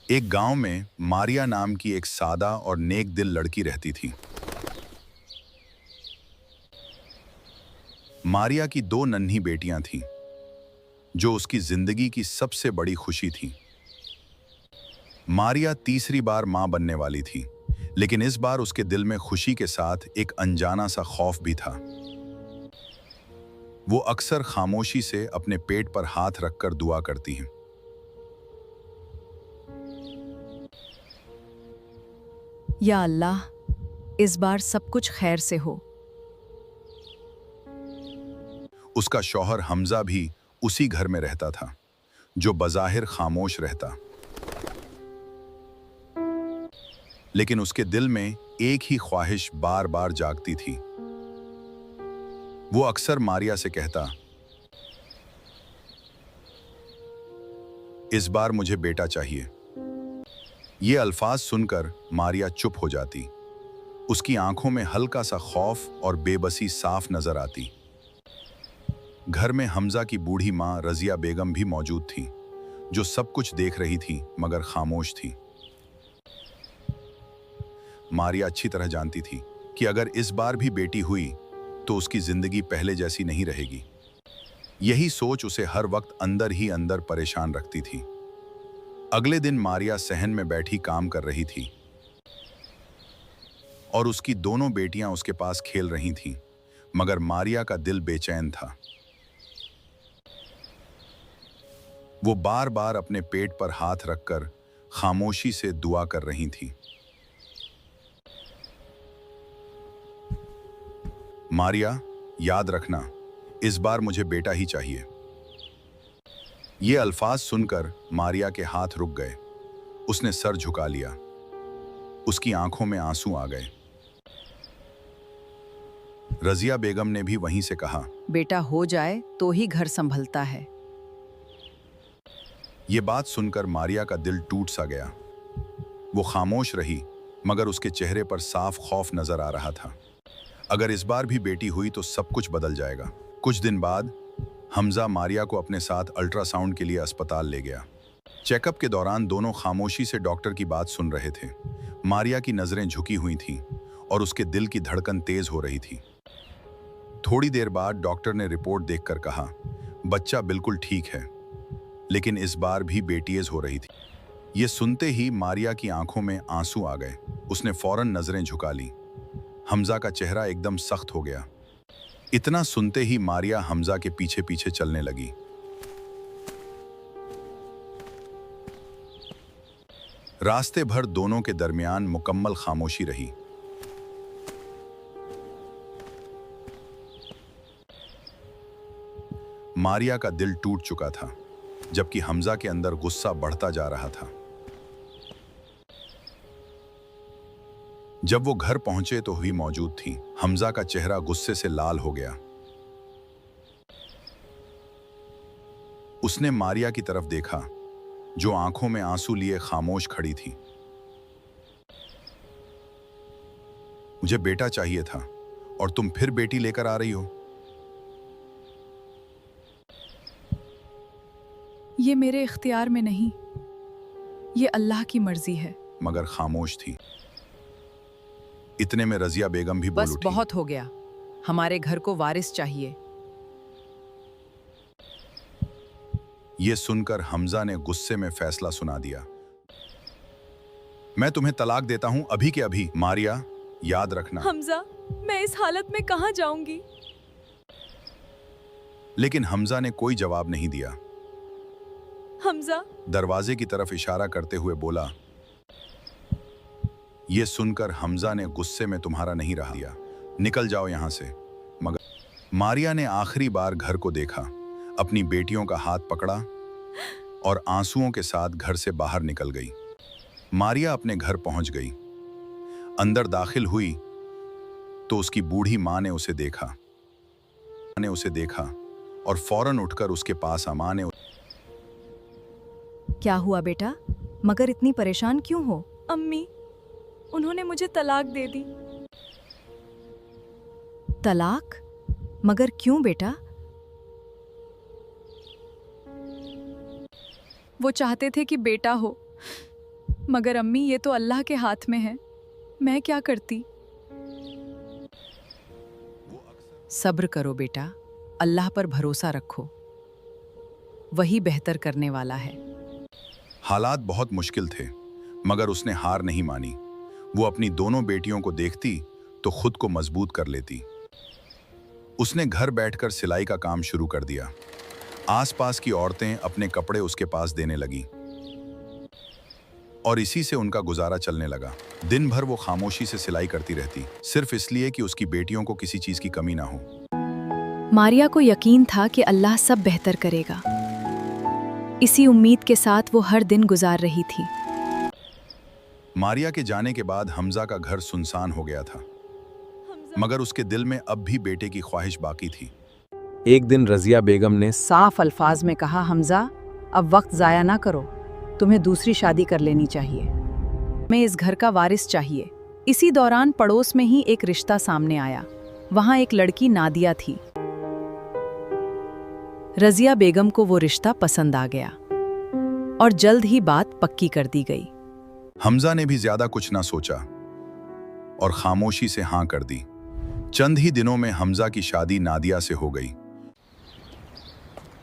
एक गांव में मारिया नाम की एक सादा और नेक दिल लड़की रहती थी। मारिया की दो नन्ही बेटियां थीं, जो उसकी जिंदगी की सबसे बड़ी खुशी थी। मारिया तीसरी बार मां बनने वाली थी, लेकिन इस बार उसके दिल में खुशी के साथ एक अनजाना सा खौफ भी था। वो अक्सर खामोशी से अपने पेट पर हाथ रखकर दुआ करती हैं। या अल्लाह, इस बार सब कुछ खैर से हो। उसका शौहर हमजा भी उसी घर में रहता था, जो बज़ाहिर खामोश रहता, लेकिन उसके दिल में एक ही ख्वाहिश बार बार जागती थी। वो अक्सर मारिया से कहता, इस बार मुझे बेटा चाहिए। ये अल्फाज सुनकर मारिया चुप हो जाती। उसकी आंखों में हल्का सा खौफ और बेबसी साफ नजर आती। घर में हमजा की बूढ़ी मां रजिया बेगम भी मौजूद थी, जो सब कुछ देख रही थी मगर खामोश थी। मारिया अच्छी तरह जानती थी कि अगर इस बार भी बेटी हुई तो उसकी जिंदगी पहले जैसी नहीं रहेगी। यही सोच उसे हर वक्त अंदर ही अंदर परेशान रखती थी। अगले दिन मारिया सहन में बैठी काम कर रही थी और उसकी दोनों बेटियां उसके पास खेल रही थीं, मगर मारिया का दिल बेचैन था। वो बार बार अपने पेट पर हाथ रखकर खामोशी से दुआ कर रही थी। मारिया, याद रखना, इस बार मुझे बेटा ही चाहिए। ये अल्फाज सुनकर मारिया के हाथ रुक गए। उसने सर झुका लिया। उसकी आंखों में आंसू आ गए। रजिया बेगम ने भी वहीं से कहा, बेटा हो जाए तो ही घर संभलता है। ये बात सुनकर मारिया का दिल टूट सा गया। वो खामोश रही, मगर उसके चेहरे पर साफ खौफ नजर आ रहा था। अगर इस बार भी बेटी हुई तो सब कुछ बदल जाएगा। कुछ दिन बाद हमजा मारिया को अपने साथ अल्ट्रासाउंड के लिए अस्पताल ले गया। चेकअप के दौरान दोनों खामोशी से डॉक्टर की बात सुन रहे थे। मारिया की नजरें झुकी हुई थीं और उसके दिल की धड़कन तेज हो रही थी। थोड़ी देर बाद डॉक्टर ने रिपोर्ट देखकर कहा, बच्चा बिल्कुल ठीक है, लेकिन इस बार भी बेटीज हो रही थी। ये सुनते ही मारिया की आंखों में आंसू आ गए। उसने फौरन नजरें झुका ली। हमजा का चेहरा एकदम सख्त हो गया। इतना सुनते ही मारिया हमजा के पीछे पीछे चलने लगी। रास्ते भर दोनों के दरमियान मुकम्मल खामोशी रही। मारिया का दिल टूट चुका था, जबकि हमजा के अंदर गुस्सा बढ़ता जा रहा था। जब वो घर पहुंचे तो हुई मौजूद थी। हमजा का चेहरा गुस्से से लाल हो गया। उसने मारिया की तरफ देखा, जो आंखों में आंसू लिए खामोश खड़ी थी। मुझे बेटा चाहिए था और तुम फिर बेटी लेकर आ रही हो। ये मेरे इख्तियार में नहीं, ये अल्लाह की मर्जी है। मगर खामोश थी। इतने में रजिया बेगम भी बोल बस उठी, बहुत हो गया, हमारे घर को वारिस चाहिए। ये सुनकर हमजा ने गुस्से में फैसला सुना दिया, मैं तुम्हें तलाक देता हूं अभी के अभी। मारिया, याद रखना। हमजा, मैं इस हालत में कहां जाऊंगी? लेकिन हमजा ने कोई जवाब नहीं दिया। हमजा, दरवाजे की तरफ इशारा करते हुए बोला। यह सुनकर हमजा ने गुस्से में तुम्हारा नहीं रहा दिया, निकल जाओ यहां से। मगर मारिया ने आखिरी बार घर को देखा, अपनी बेटियों का हाथ पकड़ा और आंसुओं के साथ घर से बाहर निकल गई। मारिया अपने घर पहुंच गई। अंदर दाखिल हुई तो उसकी बूढ़ी मां ने उसे देखा और फौरन उठकर उसके पास मां ने, क्या हुआ बेटा? मगर इतनी परेशान क्यों हो? अम्मी, उन्होंने मुझे तलाक दे दी। तलाक? मगर क्यों बेटा? वो चाहते थे कि बेटा हो, मगर अम्मी ये तो अल्लाह के हाथ में है, मैं क्या करती। सब्र करो बेटा, अल्लाह पर भरोसा रखो, वही बेहतर करने वाला है। हालात बहुत मुश्किल थे, मगर उसने हार नहीं मानी। वो अपनी दोनों बेटियों को देखती तो खुद को मजबूत कर लेती। उसने घर बैठकर सिलाई का काम शुरू कर दिया। आसपास की औरतें अपने कपड़े उसके पास देने लगीं और इसी से उनका गुजारा चलने लगा। दिन भर वो खामोशी से सिलाई करती रहती, सिर्फ इसलिए कि उसकी बेटियों को किसी चीज की कमी ना हो। मारिया को यकीन था कि अल्लाह सब बेहतर करेगा। इसी उम्मीद के साथ वो हर दिन गुजार रही थी। मारिया के जाने के बाद हमजा का घर सुनसान हो गया था, मगर उसके दिल में अब भी बेटे की ख्वाहिश बाकी थी। एक दिन रजिया बेगम ने साफ अल्फाज में कहा, हमजा अब वक्त ज़ाया ना करो, तुम्हें दूसरी शादी कर लेनी चाहिए। हमें इस घर का वारिस चाहिए। इसी दौरान पड़ोस में ही एक रिश्ता सामने आया। वहां एक लड़की नादिया थी। रजिया बेगम को वो रिश्ता पसंद आ गया और जल्द ही बात पक्की कर दी गई। हमजा ने भी ज्यादा कुछ ना सोचा और खामोशी से हाँ कर दी। चंद ही दिनों में हमजा की शादी नादिया से हो गई।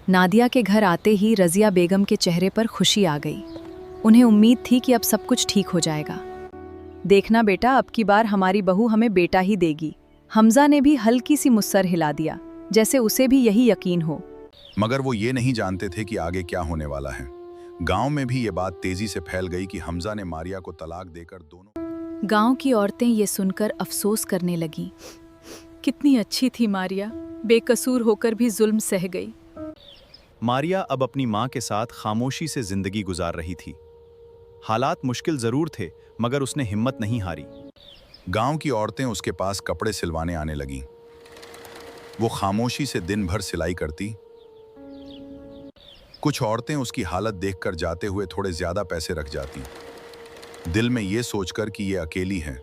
नादिया के घर आते ही रजिया बेगम के चेहरे पर खुशी आ गई। उन्हें उम्मीद थी कि अब सब कुछ ठीक हो जाएगा। देखना बेटा, अब की बार हमारी बहू हमें बेटा ही देगी। हमजा ने भी हल्की सी मुस्सर हिला दिया, जैसे उसे भी यही यकीन हो। मगर वो ये नहीं जानते थे कि आगे क्या होने वाला है। गांव में भी ये बात तेजी से फैल गई कि हमजा ने मारिया को तलाक देकर दोनों। गांव की औरतें ये सुनकर अफसोस करने लगीं। कितनी अच्छी थी मारिया, बेकसूर होकर भी जुल्म सह गई। मारिया अब अपनी मां के साथ खामोशी से जिंदगी गुजार रही थी। हालात मुश्किल जरूर थे, मगर उसने हिम्मत नहीं हारी। गांव की औरतें उसके पास कपड़े सिलवाने आने लगीं। वो खामोशी से दिन भर सिलाई करती। कुछ औरतें उसकी हालत देखकर जाते हुए थोड़े ज्यादा पैसे रख जाती, दिल में ये सोचकर कि ये अकेली है।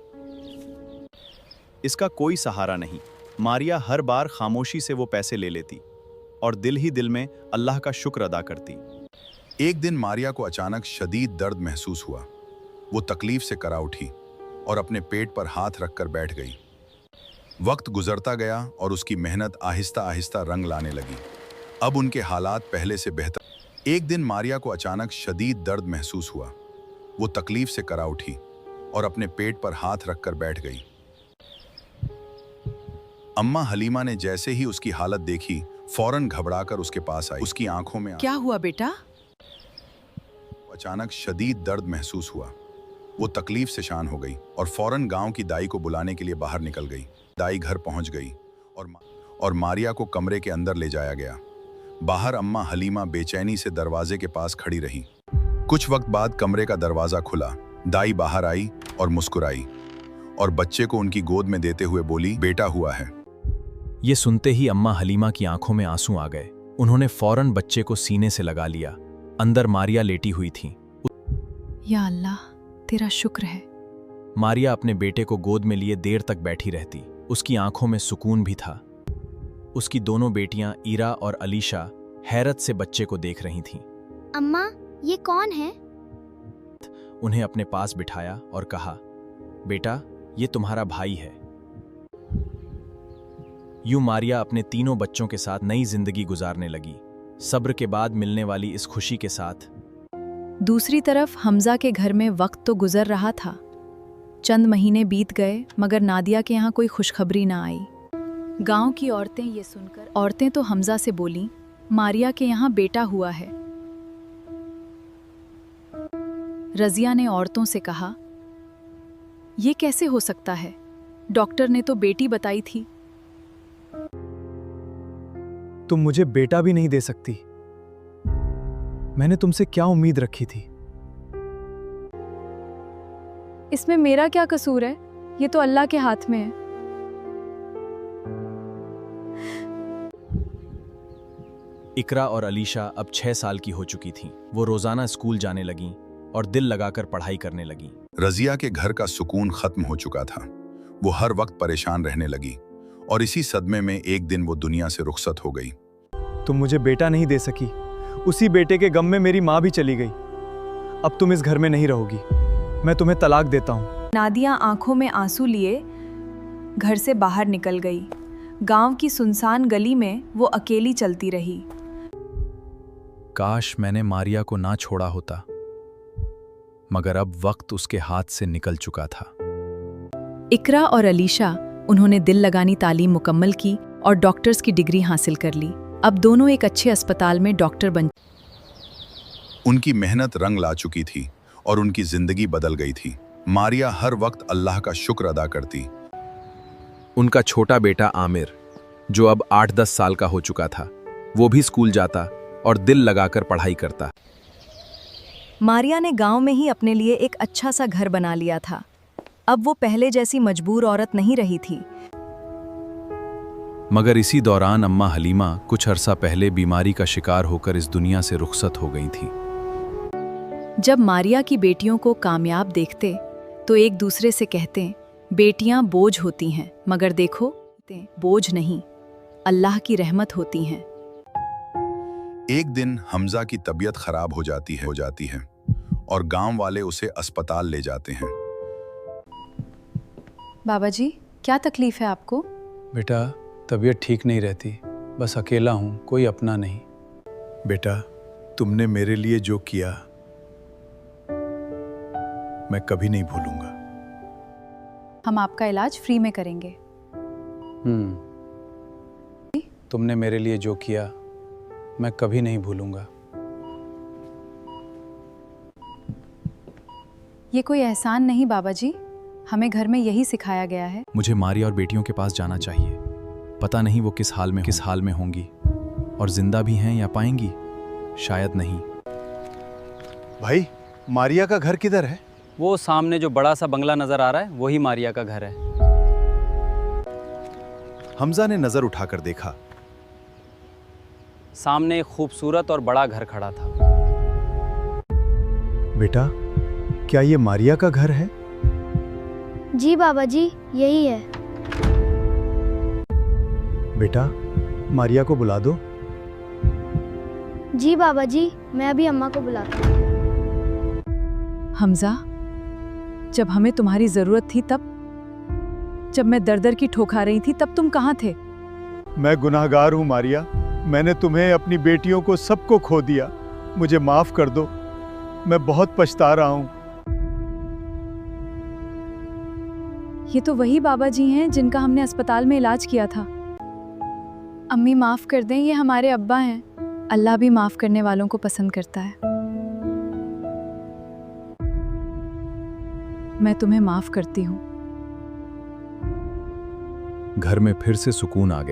इसका कोई सहारा नहीं। मारिया हर बार खामोशी से वो पैसे ले लेती और दिल ही दिल में अल्लाह का शुक्र अदा करती। एक दिन मारिया को अचानक शदीद दर्द महसूस हुआ। वो तकलीफ से करा उठी और अपने पेट पर हाथ रखकर बैठ गई। वक्त गुजरता गया और उसकी मेहनत आहिस्ता आहिस्ता रंग लाने लगी। अब उनके हालात पहले से बेहतर। एक दिन मारिया को अचानक शदीद दर्द महसूस हुआ। वो तकलीफ से करा उठी और अपने पेट पर हाथ रखकर बैठ गई। अम्मा हलीमा ने जैसे ही उसकी हालत देखी, फौरन घबराकर उसके पास आई। उसकी आंखों में क्या हुआ बेटा? अचानक शदीद दर्द महसूस हुआ। वो तकलीफ से शान हो गई और फौरन गांव की दाई को बुलाने के लिए बाहर निकल गई। दाई घर पहुंच गई और मारिया को कमरे के अंदर ले जाया गया। बाहर अम्मा हलीमा बेचैनी से दरवाजे के पास खड़ी रही। कुछ वक्त बाद कमरे का दरवाजा खुला। दाई बाहर आई और मुस्कुराई और बच्चे को उनकी गोद में देते हुए बोली, बेटा हुआ है। ये सुनते ही अम्मा हलीमा की आंखों में आंसू आ गए। उन्होंने फौरन बच्चे को सीने से लगा लिया। अंदर मारिया लेटी हुई थी। या अल्लाह, तेरा शुक्र है। मारिया अपने बेटे को गोद में लिए देर तक बैठी रहती। उसकी आंखों में सुकून भी था। उसकी दोनों बेटियां ईरा और अलीशा हैरत से बच्चे को देख रही थीं। अम्मा, ये कौन है? उन्हें अपने पास बिठाया और कहा, बेटा ये तुम्हारा भाई है। यूं मारिया अपने तीनों बच्चों के साथ नई जिंदगी गुजारने लगी, सब्र के बाद मिलने वाली इस खुशी के साथ। दूसरी तरफ हमजा के घर में वक्त तो गुजर रहा था। चंद महीने बीत गए, मगर नादिया के यहाँ कोई खुशखबरी ना आई। गांव की औरतें ये सुनकर औरतें तो हमजा से बोलीं, मारिया के यहाँ बेटा हुआ है। रजिया ने औरतों से कहा, ये कैसे हो सकता है? डॉक्टर ने तो बेटी बताई थी। तुम मुझे बेटा भी नहीं दे सकती। मैंने तुमसे क्या उम्मीद रखी थी? इसमें मेरा क्या कसूर है? ये तो अल्लाह के हाथ में है। इकरा और अलीशा अब 6 साल की हो चुकी थीं। वो रोजाना स्कूल जाने लगीं और दिल लगाकर पढ़ाई करने लगीं। रजिया के घर का सुकून खत्म हो चुका था। वो हर वक्त परेशान रहने लगी और इसी सदमे में एक दिन वो दुनिया से रुखसत हो गई। तुम मुझे बेटा नहीं दे सकी। उसी बेटे के गम में मेरी माँ भी चली गई। अब तुम इस घर में नहीं रहोगी। मैं तुम्हें तलाक देता हूँ। नादिया आंखों में आंसू लिए घर से बाहर निकल गई। गांव की सुनसान गली में वो अकेली चलती रही। काश मैंने मारिया को ना छोड़ा होता, मगर अब वक्त उसके हाथ से निकल चुका था। इकरा और अलीशा, उन्होंने दिल लगानी तालीम मुकम्मल की और डॉक्टर्स की डिग्री हासिल कर ली। अब दोनों एक अच्छे अस्पताल में डॉक्टर बन। उनकी मेहनत रंग ला चुकी थी और उनकी जिंदगी बदल गई थी। मारिया हर वक्त अल्लाह का शुक्र अदा करती। उनका छोटा बेटा आमिर, जो अब 8-10 साल का हो चुका था, वो भी स्कूल जाता और दिल लगाकर पढ़ाई करता। मारिया ने गांव में ही अपने लिए एक अच्छा सा घर बना लिया था। अब वो पहले जैसी मजबूर औरत नहीं रही थी। मगर इसी दौरान अम्मा हलीमा कुछ अरसा पहले बीमारी का शिकार होकर इस दुनिया से रुखसत हो गई थी। जब मारिया की बेटियों को कामयाब देखते तो एक दूसरे से कहते, बेटियां बोझ होती हैं, मगर देखो, बोझ नहीं, अल्लाह की रहमत होती हैं। एक दिन हमजा की तबीयत खराब हो जाती है और गांव वाले उसे अस्पताल ले जाते हैं। बाबा जी, क्या तकलीफ है आपको? बेटा, तबीयत ठीक नहीं रहती, बस अकेला हूँ, कोई अपना नहीं। बेटा, तुमने मेरे लिए जो किया मैं कभी नहीं भूलूंगा। हम आपका इलाज फ्री में करेंगे। तुमने मेरे लिए जो किया मैं कभी नहीं भूलूंगा। ये कोई एहसान नहीं बाबा जी, हमें घर में यही सिखाया गया है। मुझे मारिया और बेटियों के पास जाना चाहिए। पता नहीं वो किस हाल में होंगी, और जिंदा भी हैं या पाएंगी, शायद नहीं। भाई, मारिया का घर किधर है? वो सामने जो बड़ा सा बंगला नजर आ रहा है, वही मारिया का घर है। हमजा ने नजर उठाकर देखा। सामने एक खूबसूरत और बड़ा घर खड़ा था। बेटा, क्या ये मारिया का घर है? जी बाबा जी, यही है। बेटा, मारिया को बुला दो। जी बाबा जी, मैं अभी अम्मा को बुलाता हूँ। हमजा, जब हमें तुम्हारी जरूरत थी तब, जब मैं दर की ठोका रही थी, तब तुम कहाँ थे? मैं गुनाहगार हूँ मारिया, मैंने तुम्हें, अपनी बेटियों को, सबको खो दिया। मुझे माफ कर दो, मैं बहुत पछता रहा हूँ। ये तो वही बाबा जी हैं जिनका हमने अस्पताल में इलाज किया था। अम्मी माफ कर दें, ये हमारे अब्बा हैं। अल्लाह भी माफ करने वालों को पसंद करता है। मैं तुम्हें माफ करती हूँ। घर में फिर से सुकून आ गया।